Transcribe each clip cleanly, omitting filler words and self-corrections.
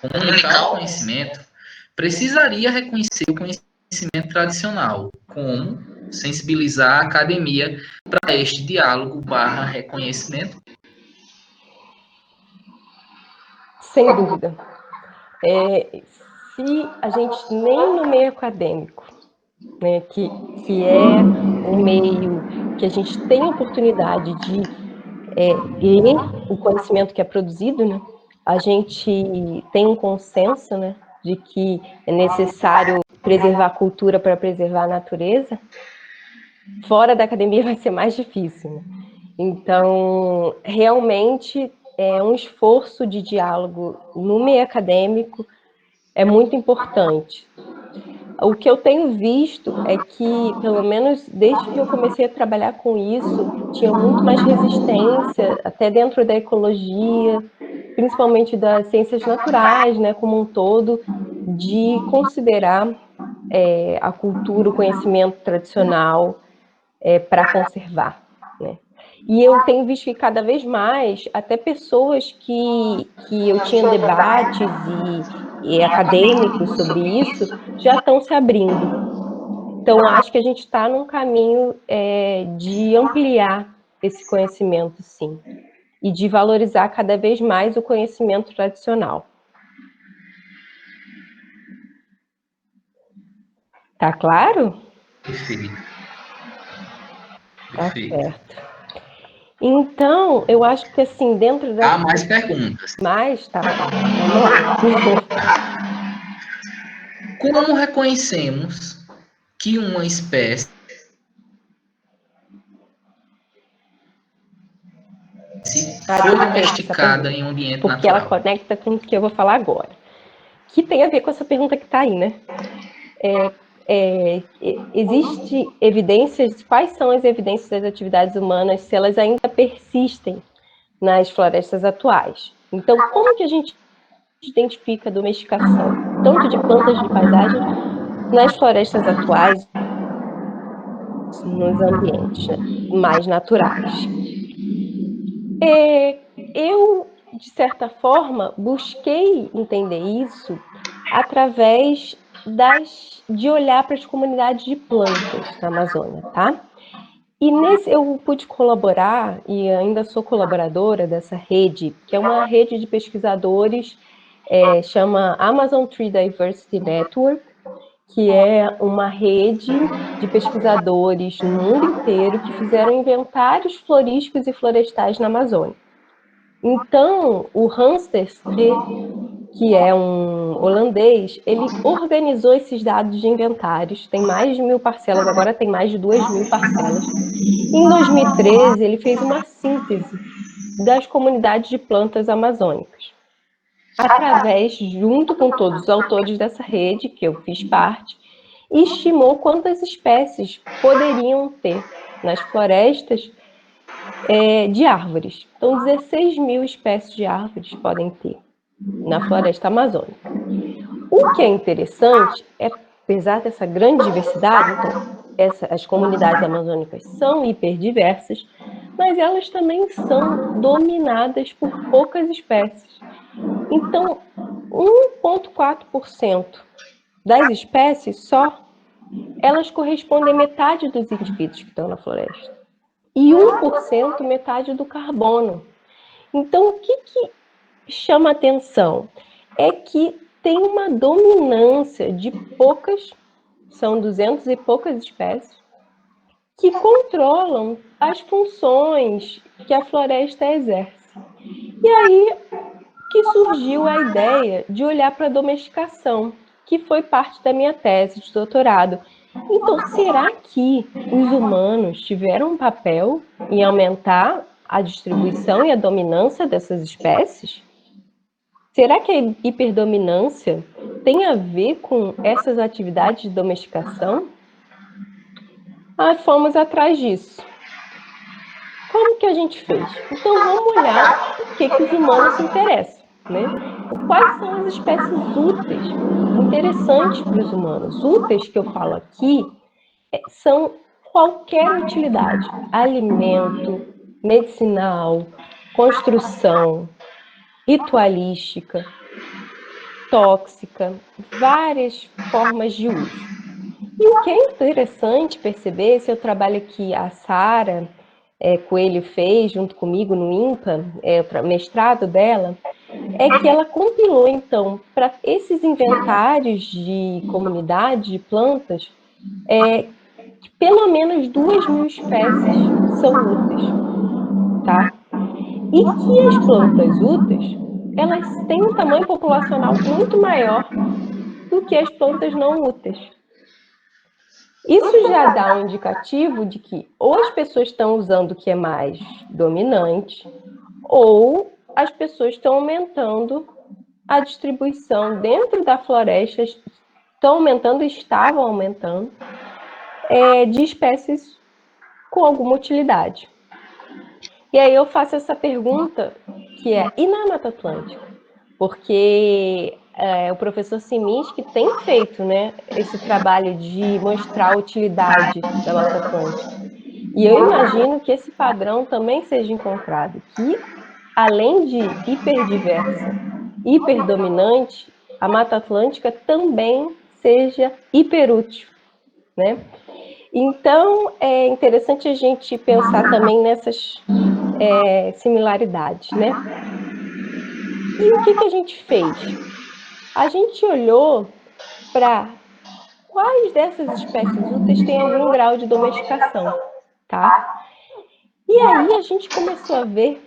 comunicar o conhecimento, precisaria reconhecer o conhecimento tradicional, como sensibilizar a academia para este diálogo barra reconhecimento? Sem dúvida. Se a gente nem no meio acadêmico, né, que é um meio que a gente tem a oportunidade de ler o conhecimento que é produzido, né, a gente tem um consenso, né, de que é necessário preservar a cultura para preservar a natureza, fora da academia vai ser mais difícil, né? Então, realmente, é um esforço de diálogo no meio acadêmico é muito importante. O que eu tenho visto é que, pelo menos desde que eu comecei a trabalhar com isso, tinha muito mais resistência, até dentro da ecologia, principalmente das ciências naturais, né, como um todo, de considerar a cultura, o conhecimento tradicional para conservar, né? E eu tenho visto que cada vez mais, até pessoas que eu tinha debates e acadêmicos sobre isso, já estão se abrindo. Então, acho que a gente está num caminho de ampliar esse conhecimento, sim, e de valorizar cada vez mais o conhecimento tradicional. Tá claro? Perfeito. Tá Perfeito. certo. Então, eu acho que assim, dentro da... Há mais perguntas. Mas, tá bom, vamos lá. Como reconhecemos que uma espécie foi Adorei essa domesticada pergunta, em um ambiente porque ela natural? conecta com o que eu vou falar agora, que tem a ver com essa pergunta que está aí, né? Existe evidências, quais são as evidências das atividades humanas, se elas ainda persistem nas florestas atuais? Então, como que a gente identifica a domesticação, tanto de plantas de paisagem, nas florestas atuais, nos ambientes, né, mais naturais? Eu, de certa forma, busquei entender isso através de olhar para as comunidades de plantas na Amazônia, tá? E nesse eu pude colaborar, e ainda sou colaboradora dessa rede, que é uma rede de pesquisadores, chama Amazon Tree Diversity Network, que é uma rede de pesquisadores no mundo inteiro que fizeram inventários florísticos e florestais na Amazônia. Então, o Hans Terstee, que é um holandês, ele organizou esses dados de inventários, tem mais de 1.000 parcelas, agora tem mais de 2.000 parcelas. Em 2013, ele fez uma síntese das comunidades de plantas amazônicas, através, junto com todos os autores dessa rede, que eu fiz parte, e estimou quantas espécies poderiam ter nas florestas de árvores. Então, 16.000 espécies de árvores podem ter na floresta amazônica. O que é interessante é, apesar dessa grande diversidade, então, as comunidades amazônicas são hiperdiversas, mas elas também são dominadas por poucas espécies. Então, 1,4% das espécies só, elas correspondem a metade dos indivíduos que estão na floresta. E 1% metade do carbono. Então, o que chama atenção é que tem uma dominância de poucas, são 200 e poucas espécies, que controlam as funções que a floresta exerce. E aí que surgiu a ideia de olhar para a domesticação, que foi parte da minha tese de doutorado. Então, será que os humanos tiveram um papel em aumentar a distribuição e a dominância dessas espécies? Será que a hiperdominância tem a ver com essas atividades de domesticação? Fomos atrás disso. Como que a gente fez? Então, vamos olhar por que os humanos se interessam, né? Quais são as espécies úteis, interessantes para os humanos? Úteis, que eu falo aqui, são qualquer utilidade. Alimento, medicinal, construção, ritualística. tóxica, várias formas de uso. E o que é interessante perceber, esse é o trabalho que a Sara Coelho fez junto comigo no INPA, o mestrado dela, é que ela compilou, então, para esses inventários de comunidade de plantas, pelo menos 2.000 espécies são úteis, tá? E que as plantas úteis, elas têm um tamanho populacional muito maior do que as plantas não úteis. Isso já dá um indicativo de que ou as pessoas estão usando o que é mais dominante, ou as pessoas estão aumentando a distribuição dentro da floresta, estão aumentando, estavam aumentando, de espécies com alguma utilidade. E aí eu faço essa pergunta, que é, e na Mata Atlântica? Porque o professor Siminsky tem feito, né, esse trabalho de mostrar a utilidade da Mata Atlântica. E eu imagino que esse padrão também seja encontrado, que além de hiperdiversa, hiperdominante, a Mata Atlântica também seja hiperútil, né? Então, é interessante a gente pensar também nessas similaridades, né? E o que a gente fez? A gente olhou para quais dessas espécies úteis têm algum grau de domesticação, tá? E aí a gente começou a ver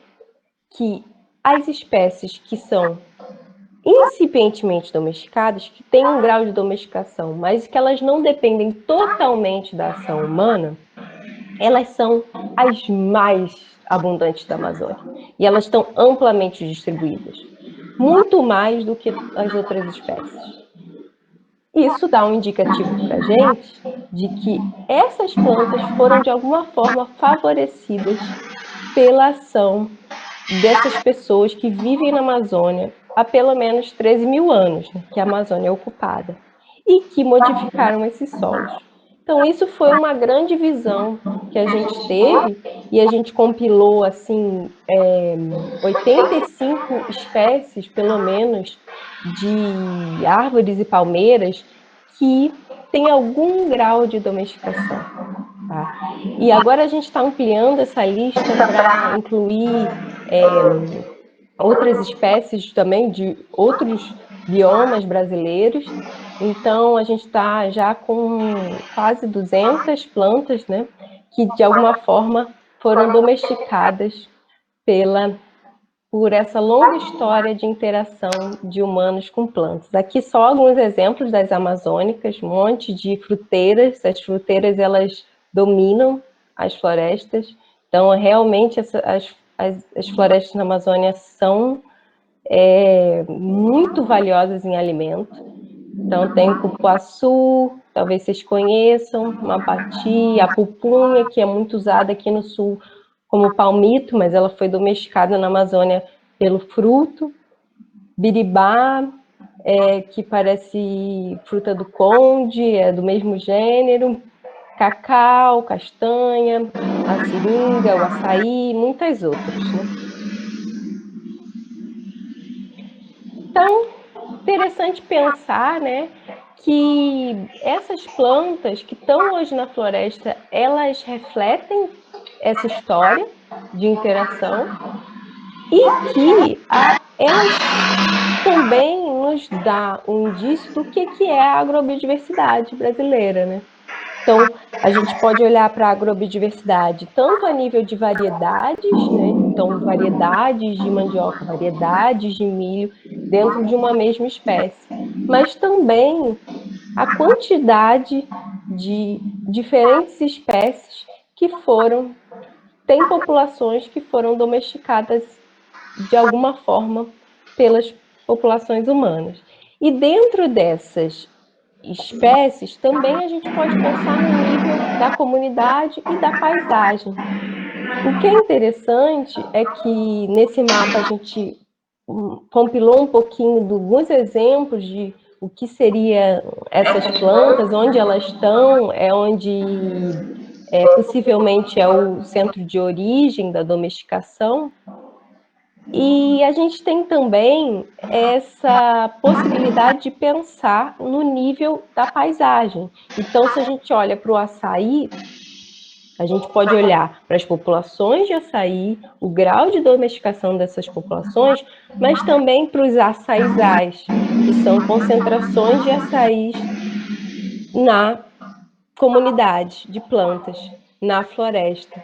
que as espécies que são incipientemente domesticadas, que têm um grau de domesticação, mas que elas não dependem totalmente da ação humana, elas são as mais abundantes da Amazônia. E elas estão amplamente distribuídas, muito mais do que as outras espécies. Isso dá um indicativo para a gente de que essas plantas foram, de alguma forma, favorecidas pela ação dessas pessoas que vivem na Amazônia há pelo menos 13.000 anos, né, que a Amazônia é ocupada, e que modificaram esses solos. Então, isso foi uma grande visão que a gente teve, e a gente compilou, assim, 85 espécies, pelo menos, de árvores e palmeiras que têm algum grau de domesticação. Tá? E agora a gente está ampliando essa lista para incluir outras espécies também de outros biomas brasileiros. Então, a gente está já com quase 200 plantas, né, que de alguma forma foram domesticadas por essa longa história de interação de humanos com plantas. Aqui só alguns exemplos das amazônicas, um monte de fruteiras. As fruteiras, elas dominam as florestas. Então, realmente, as florestas na Amazônia são muito valiosas em alimento. Então, tem o cupuaçu, talvez vocês conheçam, mapati, a pupunha, que é muito usada aqui no sul como palmito, mas ela foi domesticada na Amazônia pelo fruto. Biribá, que parece fruta do conde, é do mesmo gênero. Cacau, castanha, a seringa, o açaí, muitas outras, né? Então, interessante pensar, né, que essas plantas que estão hoje na floresta, elas refletem essa história de interação e que elas também nos dá um indício do que é a agrobiodiversidade brasileira, né? Então, a gente pode olhar para a agrobiodiversidade tanto a nível de variedades, né? Então, variedades de mandioca, variedades de milho dentro de uma mesma espécie, mas também a quantidade de diferentes espécies que têm populações que foram domesticadas de alguma forma pelas populações humanas. E dentro dessas espécies, também a gente pode pensar no nível da comunidade e da paisagem. O que é interessante é que nesse mapa a gente compilou um pouquinho de alguns exemplos de o que seriam essas plantas, onde elas estão, onde possivelmente é o centro de origem da domesticação. E a gente tem também essa possibilidade de pensar no nível da paisagem. Então, se a gente olha para o açaí, a gente pode olhar para as populações de açaí, o grau de domesticação dessas populações, mas também para os açaizais, que são concentrações de açaís na comunidade de plantas, na floresta.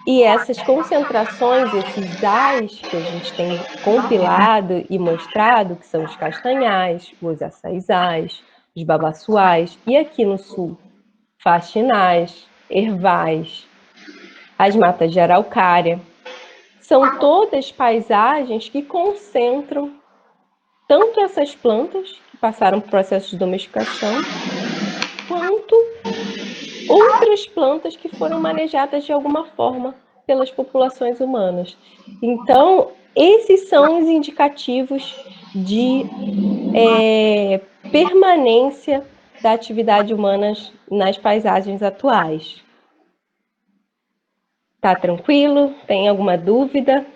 E essas concentrações, esses ais que a gente tem compilado e mostrado, que são os castanhais, os açaizais, os babaçuais, e aqui no sul, faxinais, ervais, as matas de araucária, são todas paisagens que concentram tanto essas plantas que passaram por processo de domesticação, quanto outras plantas que foram manejadas de alguma forma pelas populações humanas. Então, esses são os indicativos de permanência da atividade humana nas paisagens atuais. Tá tranquilo? Tem alguma dúvida?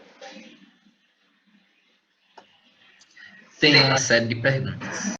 Tem uma série de perguntas.